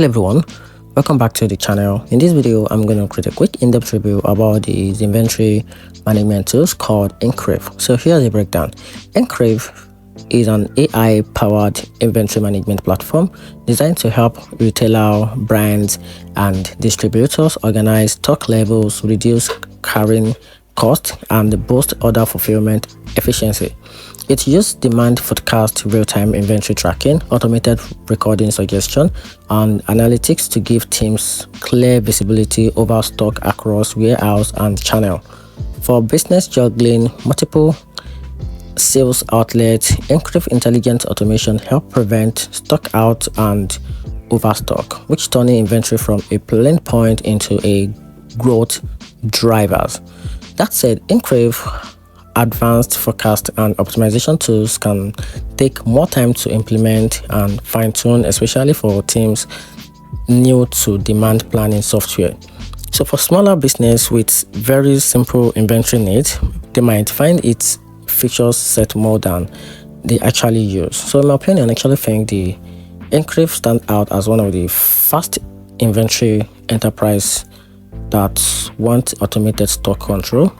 Hello everyone, welcome back to the channel. In this video I'm going to create a quick in-depth review about the inventory management tools called Increff. So here's a breakdown. Increff is an AI powered inventory management platform designed to help retailer brands and distributors organize stock levels, reduce carrying cost, and boost order fulfillment efficiency. It uses demand forecast, real-time inventory tracking, automated recording suggestion, and analytics to give teams clear visibility over stock across warehouse and channel. For business juggling multiple sales outlets, Increff intelligent automation help prevent stock out and overstock, which turning inventory from a pain point into a growth drivers. That said, Increff advanced forecast and optimization tools can take more time to implement and fine-tune, especially for teams new to demand planning software. So for smaller business with very simple inventory needs, they might find its features set more than they actually use. So in my opinion, I actually think the Increff stands out as one of the fast inventory enterprise that want automated stock control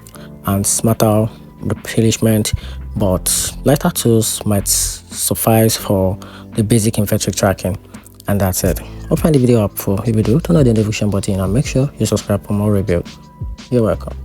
and smarter replenishment, but lighter tools might suffice for the basic inventory tracking. And that's it. Hope you find the video helpful. If you do, turn on the notification button and make sure you subscribe for more reviews. You're welcome.